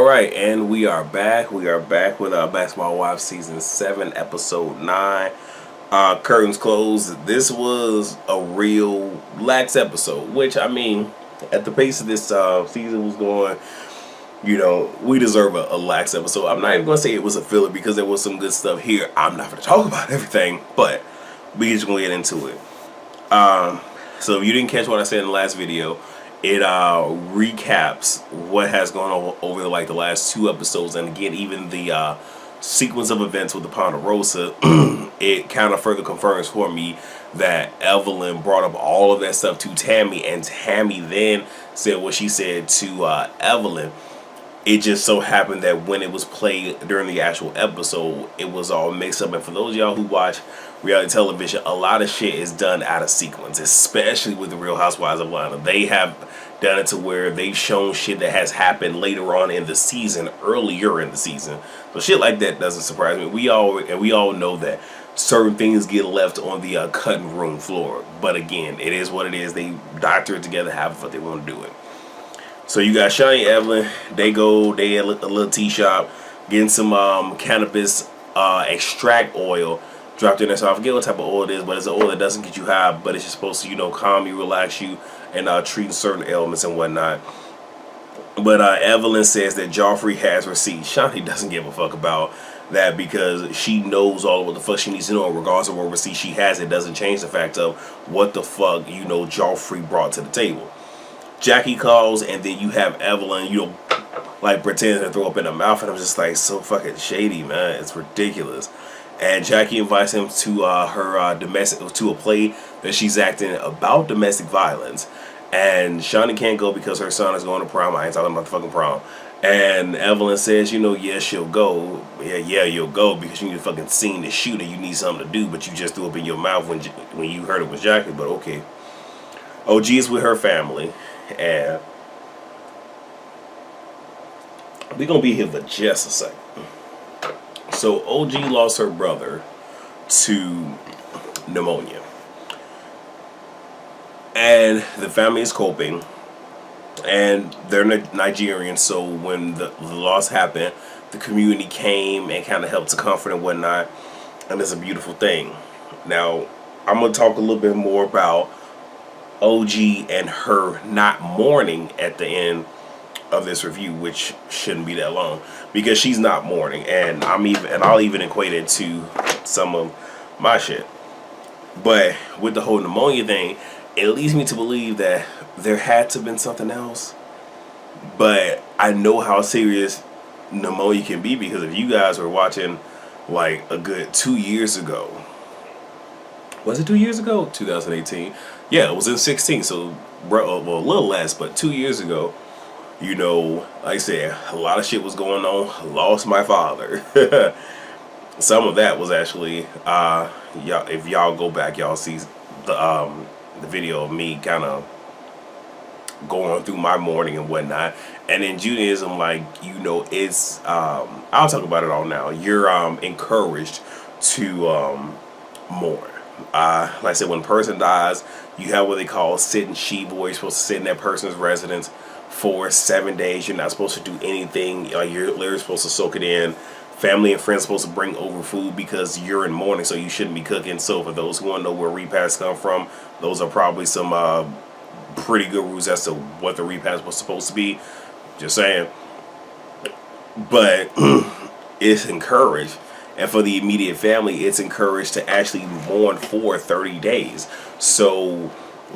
right, and we are back. We are back with Basketball Wives Season 7, Episode 9. Curtains closed. This was a real lax episode, which, I mean, at the pace of this season was going, we deserve a lax episode. I'm not even going to say it was a filler because there was some good stuff here. I'm not going to talk about everything, but we just going to get into it. So if you didn't catch what I said in the last video, it recaps what has gone on over like the last two episodes, and again, even the sequence of events with the Ponderosa. It kind of further confirms for me that Evelyn brought up all of that stuff to Tammy, and Tammy then said what she said to Evelyn. It just so happened that when it was played during the actual episode, it was all mixed up. And for those of y'all who watch reality television, a lot of shit is done out of sequence, especially with the Real Housewives of Atlanta. They have done it to where they've shown shit that has happened later on in the season, earlier in the season. So shit like that doesn't surprise me. We all know that certain things get left on the cutting room floor. But again, it is what it is. They doctor it together, have what they want to do it. So you got Shani and Evelyn. They at a little tea shop, getting some cannabis extract oil dropped in there. So I forget what type of oil it is, but it's an oil that doesn't get you high, but it's just supposed to, calm you, relax you, and treat certain ailments and whatnot. But Evelyn says that Joffrey has receipts. Shani doesn't give a fuck about that because she knows all of what the fuck she needs to know. Regardless of what receipt she has, it doesn't change the fact of what the fuck, Joffrey brought to the table. Jackie calls, and then you have Evelyn, like pretending to throw up in her mouth, and I'm just like, so fucking shady, man. It's ridiculous. And Jackie invites him to to a play that she's acting about domestic violence. And Shani can't go because her son is going to prom. I ain't talking about the fucking prom. And Evelyn says, yes, she'll go. Yeah, you'll go because you need a fucking scene to shoot and you need something to do, but you just threw up in your mouth when you heard it was Jackie, but okay. OG is with her family. And we're going to be here for just a second. So OG lost her brother to pneumonia. And the family is coping. And they're Nigerian, so when the loss happened, the community came and kind of helped to comfort and whatnot. And it's a beautiful thing. Now, I'm going to talk a little bit more about OG and her not mourning at the end of this review, which shouldn't be that long, because she's not mourning, and I'll even equate it to some of my shit. But with the whole pneumonia thing, it leads me to believe that there had to have been something else. But I know how serious pneumonia can be, because if you guys were watching like a good 2 years ago, was it 2 years ago? 2018. Yeah, it was in 16, so, well, a little less, but 2 years ago, like I said, a lot of shit was going on. Lost my father. Some of that was actually, if y'all go back, y'all see the video of me kind of going through my mourning and whatnot. And in Judaism, it's, I'll talk about it all now. You're encouraged to mourn. Like I said, when a person dies, you have what they call sit and sheet, where you're supposed to sit in that person's residence for 7 days. You're not supposed to do anything. You're literally supposed to soak it in. Family and friends are supposed to bring over food because you're in mourning, so you shouldn't be cooking. So for those who want to know where repasts come from, those are probably some pretty good rules as to what the repast was supposed to be. Just saying. But it's encouraged. And for the immediate family, it's encouraged to actually mourn for 30 days. So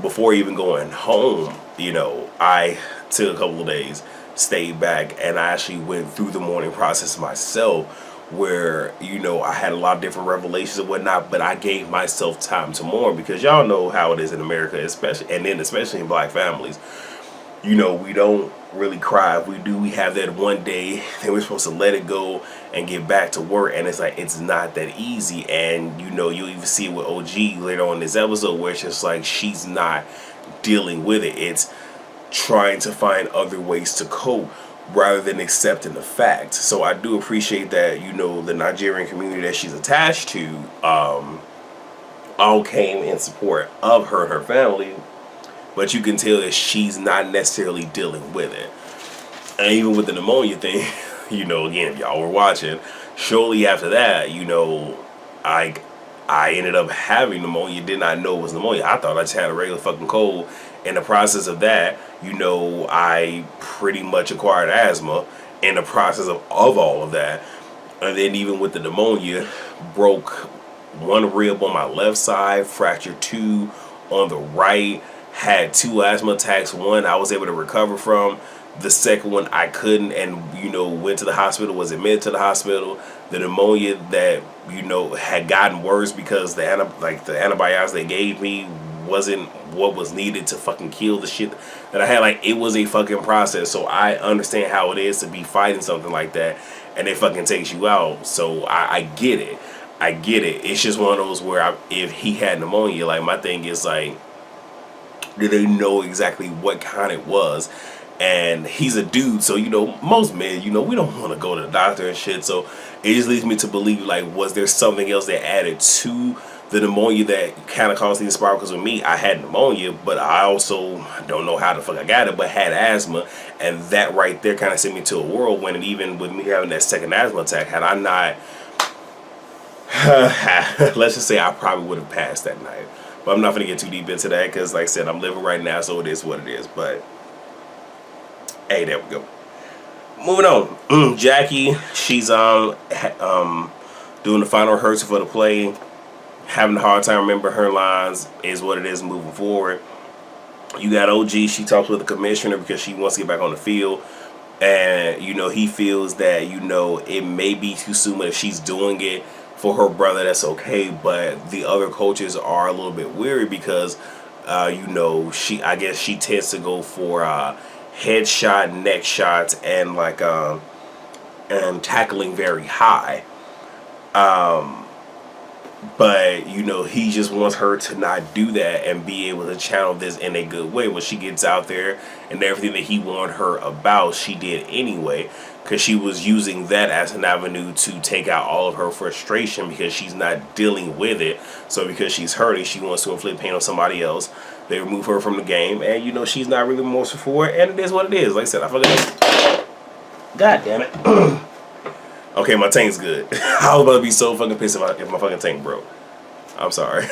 before even going home, I took a couple of days, stayed back, and I actually went through the mourning process myself, where, I had a lot of different revelations and whatnot, but I gave myself time to mourn, because y'all know how it is in America, especially in black families. We don't really cry. If we do, we have that one day, then we're supposed to let it go and get back to work, and it's not that easy. And you'll even see it with OG later on in this episode, where it's just like she's not dealing with it. It's trying to find other ways to cope rather than accepting the fact. So I do appreciate that, the Nigerian community that she's attached to all came in support of her and her family, but you can tell that she's not necessarily dealing with it. And even with the pneumonia thing, again, if y'all were watching, shortly after that, I I ended up having pneumonia. Did not know it was pneumonia. I thought I just had a regular fucking cold. In the process of that, I pretty much acquired asthma in the process of all of that. And then even with the pneumonia, broke one rib on my left side, fractured two on the right, had two asthma attacks. One I was able to recover from. The second one I couldn't, and went to the hospital, was admitted to the hospital. The pneumonia that had gotten worse because the antibiotics they gave me wasn't what was needed to fucking kill the shit that I had. Like, it was a fucking process. So I understand how it is to be fighting something like that, and it fucking takes you out. So I get it. I get it. It's just one of those where if he had pneumonia, like, my thing is like, did they know exactly what kind it was? And he's a dude, so most men, we don't want to go to the doctor and shit. So it just leads me to believe, like, was there something else that added to the pneumonia that kind of caused these spiral? Because with me, I had pneumonia, but I also don't know how the fuck I got it, but had asthma, and that right there kind of sent me to a whirlwind. And even with me having that second asthma attack, had I not, let's just say I probably would have passed that night. But I'm not going to get too deep into that because, like I said, I'm living right now, so it is what it is. But hey, there we go. Moving on. Jackie, she's doing the final rehearsal for the play. Having a hard time remembering her lines, is what it is moving forward. You got OG, she talks with the commissioner because she wants to get back on the field. And, he feels that, it may be too soon, but if she's doing it for her brother, that's okay. But the other coaches are a little bit weary because, I guess she tends to go for headshot, neck shots, and and tackling very high. But he just wants her to not do that and be able to channel this in a good way. When she gets out there and everything that he warned her about, she did anyway, because she was using that as an avenue to take out all of her frustration because she's not dealing with it. So because she's hurting, she wants to inflict pain on somebody else. They remove her from the game, and she's not really remorseful for it, and it is what it is. Like I said, I fucking, god damn it. Okay, my tank's good. I was about to be so fucking pissed if my fucking tank broke. I'm sorry.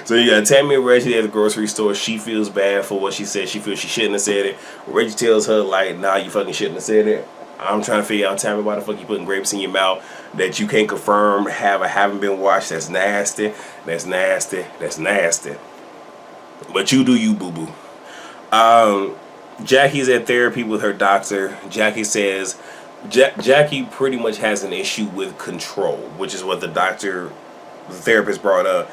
So you got Tammy and Reggie at the grocery store. She feels bad for what she said. She feels she shouldn't have said it. Reggie tells her, like, nah, you fucking shouldn't have said it. I'm trying to figure out, Tammy, why the fuck you putting grapes in your mouth that you can't confirm haven't been washed. That's nasty. That's nasty. That's nasty. But you do you, boo-boo. Jackie's at therapy with her doctor. Jackie says Jackie pretty much has an issue with control, which is what the therapist brought up,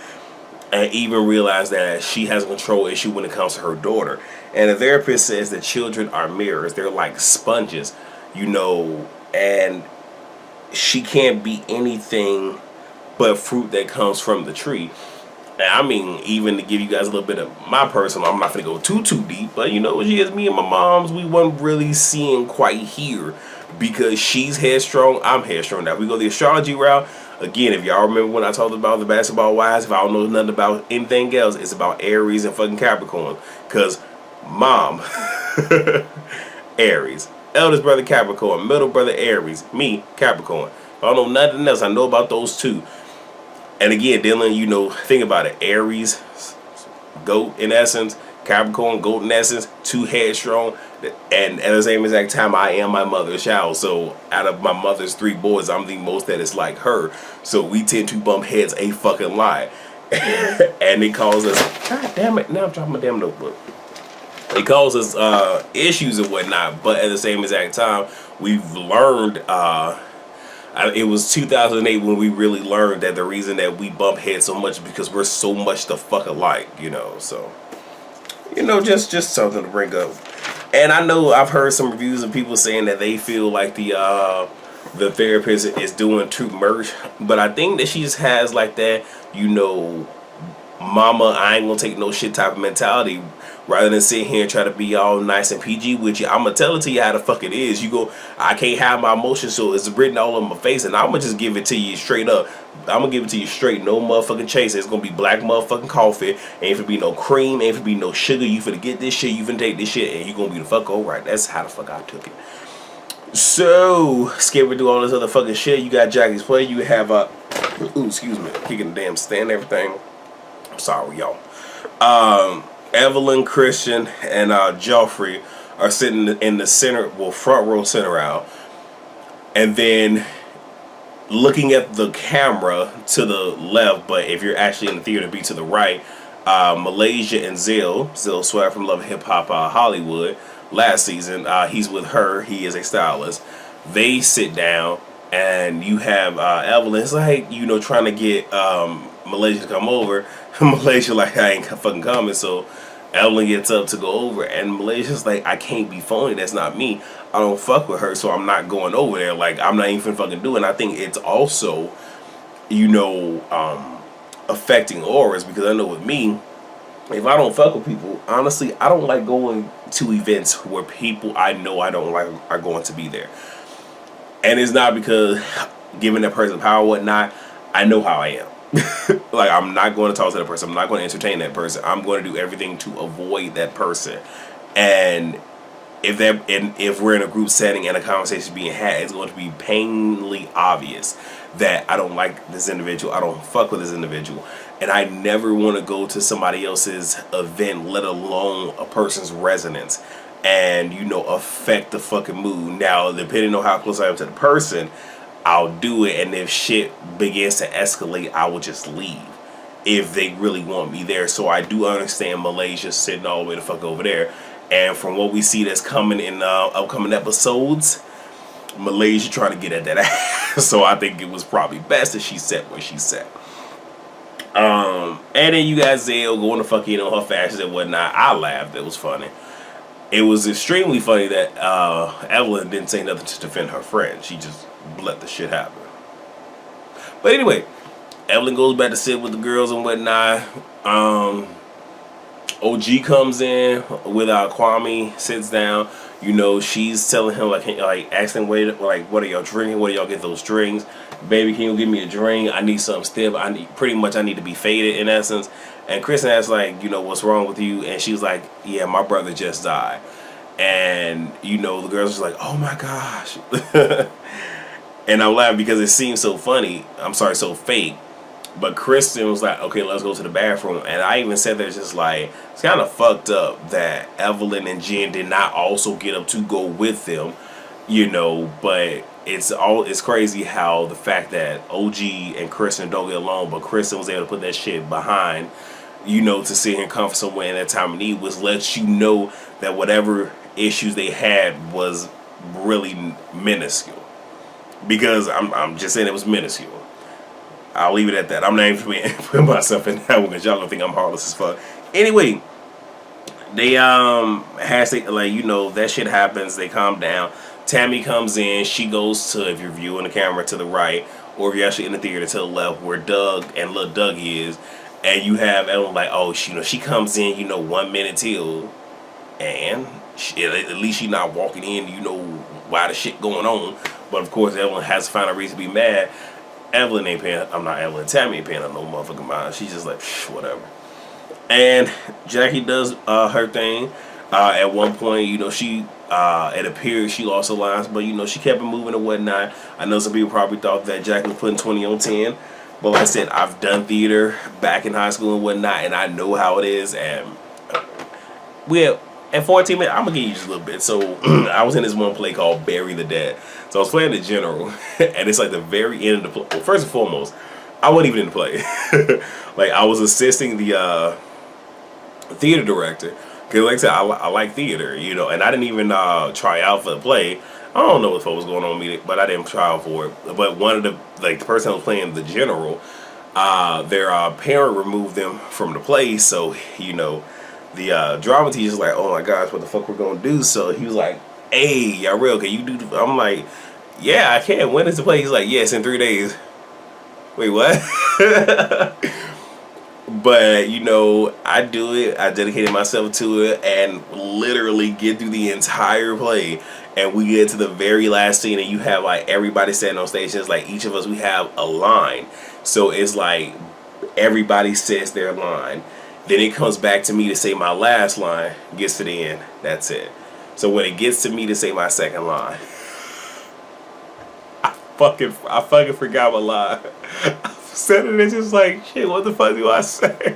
and even realized that she has a control issue when it comes to her daughter. And the therapist says that children are mirrors. They're like sponges, and she can't be anything but fruit that comes from the tree. I mean, even to give you guys a little bit of my personal, I'm not going to go too deep, but she is me and my moms, we weren't really seeing quite here because she's headstrong, I'm headstrong. Now, we go the astrology route. Again, if y'all remember when I talked about the basketball wives, if I don't know nothing about anything else, it's about Aries and fucking Capricorn. Because mom, Aries, eldest brother Capricorn, middle brother Aries, me, Capricorn. If I don't know nothing else, I know about those two. And again, Dylan, think about it. Aries, goat in essence. Capricorn, goat in essence. Too headstrong. And at the same exact time, I am my mother's child. So out of my mother's 3 boys, I'm the most that is like her. So we tend to bump heads a fucking lot. And it causes us, god damn it, now I'm dropping my damn notebook. It causes issues and whatnot. But at the same exact time, we've learned... it was 2008 when we really learned that the reason that we bump heads so much is because we're so much the fuck alike, so just something to bring up. And I know I've heard some reviews of people saying that they feel like the therapist is doing too much, but I think that she just has like that, mama, I ain't gonna take no shit type of mentality. Rather than sit here and try to be all nice and PG with you, I'm gonna tell it to you how the fuck it is. You go, I can't have my emotions, so it's written all on my face, and I'm gonna just give it to you straight up. I'm gonna give it to you straight, no motherfucking chase. It's gonna be black motherfucking coffee. Ain't finna be no cream, ain't finna be no sugar. You finna get this shit, you finna take this shit, and you gonna be the fuck alright. That's how the fuck I took it. So, skipping through all this other fucking shit, you got Jackie's Play, you have excuse me, kicking the damn stand and everything. I'm sorry, y'all. Evelyn, Christian, and Joffrey are sitting in the center, well, front row center aisle, and then looking at the camera to the left, but if you're actually in the theater, be to the right. Malaysia and Zill Swag from Love Hip Hop Hollywood. Last season, he's with her. He is a stylist. They sit down, and you have Evelyn. It's like, you know, trying to get Malaysia to come over. Malaysia like, I ain't fucking coming. So Evelyn gets up to go over, and Malaysia's like, I can't be phony. That's not me. I don't fuck with her, so I'm not going over there. Like, I'm not even fucking doing. I think it's also, you know, affecting auras, because I know with me, if I don't fuck with people, honestly, I don't like going to events where people I know I don't like are going to be there. And it's not because giving that person power or whatnot. I know how I am. Like, I'm not going to talk to that person. I'm not going to entertain that person. I'm going to do everything to avoid that person. And if we're in a group setting and a conversation being had, it's going to be painfully obvious that I don't like this individual. I don't fuck with this individual. And I never want to go to somebody else's event, let alone a person's residence, and, you know, affect the fucking mood. Now, depending on how close I am to the person, I'll do it. And if shit begins to escalate, I will just leave if they really want me there. So I do understand Malaysia sitting all the way the fuck over there. And from what we see that's coming in upcoming episodes, Malaysia trying to get at that ass. So I think it was probably best that she sat where she sat. And then you got Zale going to fuck in on her fashions and whatnot. I laughed. It was funny. It was extremely funny that Evelyn didn't say nothing to defend her friend. She just let the shit happen. But anyway, Evelyn goes back to sit with the girls and whatnot. OG comes in with Kwame, sits down. You know, she's telling him, like asking, what are y'all drinking? Where do y'all get those drinks? Baby, can you give me a drink? I need something stiff. I need to be faded, in essence. And Kristen asks, like, you know, what's wrong with you? And she's like, yeah, my brother just died. And, you know, the girls are like, oh my gosh. And I'm laughing because it seems so funny. I'm sorry, so fake. But Kristen was like, okay, let's go to the bathroom. And I even said there's just like, it's kind of fucked up that Evelyn and Jen did not also get up to go with them, you know. But it's crazy how the fact that OG and Kristen don't get along, but Kristen was able to put that shit behind, you know, to sit here and comfort someone in that time of need, was let you know that whatever issues they had was really minuscule. Because I'm just saying it was minuscule. I'll leave it at that. I'm not even putting myself in that one because y'all gonna think I'm heartless as fuck. Anyway, they like, you know, that shit happens. They calm down. Tammy comes in. She goes to, if you're viewing the camera, to the right, or if you're actually in the theater, to the left, where Doug and little Dougie is. And you have Ellen like, oh, she comes in, you know, 1 minute till, and at least she's not walking in, you know, why the shit going on. But of course, Evelyn has to find a reason to be mad. Tammy ain't paying up no motherfucking mind. She's just like, whatever. And Jackie does her thing. At one point, you know, she it appears she lost her lines, but, you know, she kept it moving and whatnot. I know some people probably thought that Jackie was putting 20 on 10. But like I said, I've done theater back in high school and whatnot, and I know how it is. And at 14 minutes, I'm going to give you just a little bit. So I was in this one play called Bury the Dead. So I was playing the general, and it's like the very end of the play. Well, first and foremost, I wasn't even in the play. Like, I was assisting the theater director. Because like I said, I like theater, you know, and I didn't even try out for the play. I don't know what was going on with me, but I didn't try out for it. But one of the person who was playing the general, their parent removed them from the play. So, you know, the drama teacher's like, oh my gosh, what the fuck we're going to do? So he was like, hey, y'all real, can you do I'm like, yeah, I can. When is the play? He's like, yes, in 3 days. Wait, what? But you know, I do it. I dedicated myself to it, and literally get through the entire play. And we get to the very last scene, and you have like everybody standing on stage. It's like each of us, we have a line. So it's like everybody says their line. Then it comes back to me to say my last line. Gets to the end. That's it. So when it gets to me to say my second line, I fucking forgot my line. I said it. It's just like shit. What the fuck do I say?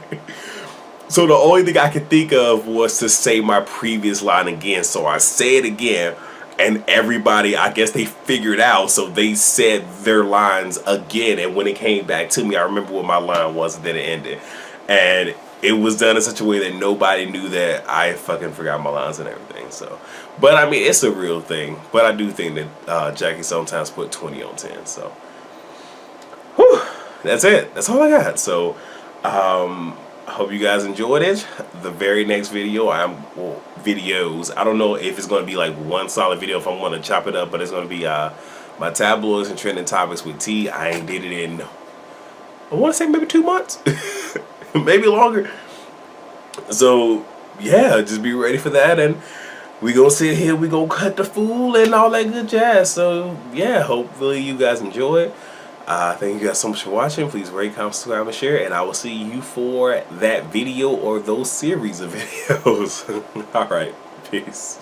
So the only thing I could think of was to say my previous line again. So I say it again, and everybody, I guess they figured out. So they said their lines again, and when it came back to me, I remember what my line was, and then it ended. And it was done in such a way that nobody knew that I fucking forgot my lines and everything. So, but I mean, it's a real thing. But I do think that Jackie sometimes put 20 on 10. So, whew, that's it. That's all I got. So, I hope you guys enjoyed it. The very next video, videos. I don't know if it's going to be like one solid video if I'm going to chop it up, but it's going to be my tabloids and trending topics with T. I ain't did it in, I want to say maybe 2 months, maybe longer. So yeah, just be ready for that, and we gonna sit here, we gonna cut the fool and all that good jazz. So yeah, hopefully you guys enjoy it. Thank you guys so much for watching. Please rate, comment, subscribe, and share. And I will see you for that video or those series of videos. Alright, peace.